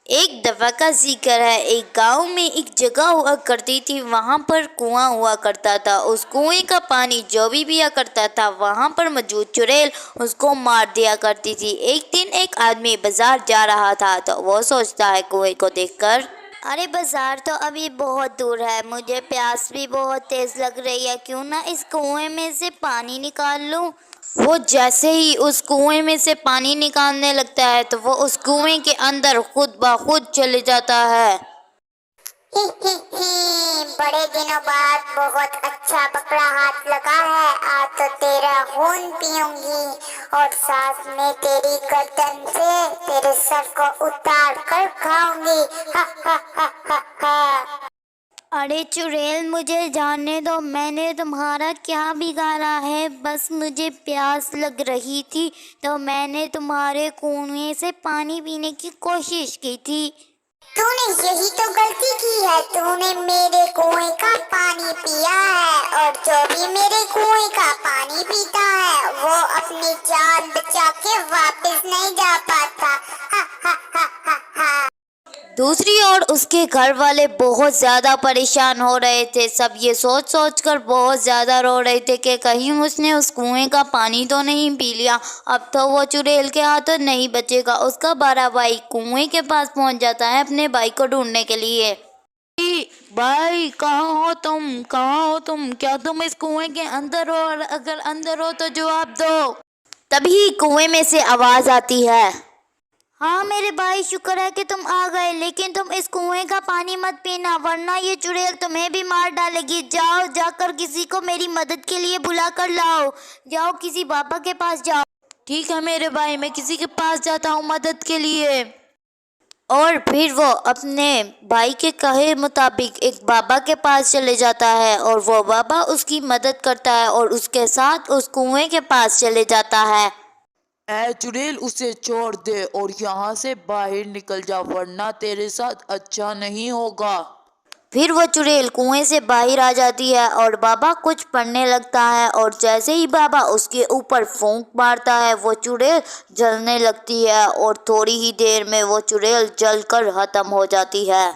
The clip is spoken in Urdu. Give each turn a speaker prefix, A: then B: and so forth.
A: ایک دفعہ کا ذکر ہے، ایک گاؤں میں ایک جگہ ہوا کرتی تھی، وہاں پر کنواں ہوا کرتا تھا۔ اس کنویں کا پانی جو بھی پیا کرتا تھا، وہاں پر موجود چڑیل اس کو مار دیا کرتی تھی۔ ایک دن ایک آدمی بازار جا رہا تھا تو وہ سوچتا ہے کنویں کو دیکھ کر، ارے بازار تو ابھی بہت دور ہے، مجھے پیاس بھی بہت تیز لگ رہی ہے، کیوں نہ اس کنویں میں سے پانی نکال لوں۔ وہ جیسے ہی اس کنویں میں سے پانی نکالنے لگتا ہے تو وہ اس کنویں کے اندر خود بخود چلے جاتا ہے۔
B: بڑے دنوں بعد بہت اچھا پکڑا ہاتھ لگا ہے، آج تو تیرا خون پیوں گی اور ساتھ میں تیری گردن سے تیرے سر کو اتار کر کھاؤں گی۔
A: ارے چڑیل، مجھے جانے دو، میں نے تمہارا کیا بگاڑا ہے؟ بس مجھے پیاس لگ رہی تھی تو میں نے تمہارے کنویں سے پانی پینے کی کوشش کی تھی۔
B: تو نے یہی تو غلطی کی ہے، تو نے میرے کنویں کا پانی پیا ہے، اور جو بھی میرے کنویں کا پانی پیتا ہے وہ اپنی جان بچا کے واپس نہیں جا پاتا۔
A: دوسری اور اس کے گھر والے بہت زیادہ پریشان ہو رہے تھے۔ سب یہ سوچ سوچ کر بہت زیادہ رو رہے تھے کہ کہیں اس نے اس کنویں کا پانی تو نہیں پی لیا، اب تو وہ چڑیل کے ہاتھوں نہیں بچے گا۔ اس کا بڑا بھائی کنویں کے پاس پہنچ جاتا ہے اپنے بھائی کو ڈھونڈنے کے لیے۔ بھائی کہاں ہو تم؟ کیا تم اس کنویں کے اندر ہو؟ اور اگر اندر ہو تو جواب دو۔ تبھی کنویں میں سے آواز آتی ہے، ہاں میرے بھائی، شکر ہے کہ تم آ گئے، لیکن تم اس کنویں کا پانی مت پینا ورنہ یہ چڑیل تمہیں بھی مار ڈالے گی۔ جاؤ، جا کر کسی کو میری مدد کے لیے بلا کر لاؤ، جاؤ کسی بابا کے پاس جاؤ۔ ٹھیک ہے میرے بھائی، میں کسی کے پاس جاتا ہوں مدد کے لیے۔ اور پھر وہ اپنے بھائی کے کہے مطابق ایک بابا کے پاس چلے جاتا ہے اور وہ بابا اس کی مدد کرتا ہے اور اس کے ساتھ اس کنویں کے پاس چلے جاتا ہے۔
C: اے چڑیل، اسے چھوڑ دے اور یہاں سے باہر نکل جا ورنہ تیرے ساتھ اچھا نہیں ہوگا۔
A: پھر وہ چڑیل کنویں سے باہر آ جاتی ہے اور بابا کچھ پڑھنے لگتا ہے، اور جیسے ہی بابا اس کے اوپر پھونک مارتا ہے وہ چڑیل جلنے لگتی ہے اور تھوڑی ہی دیر میں وہ چڑیل جل کر ختم ہو جاتی ہے۔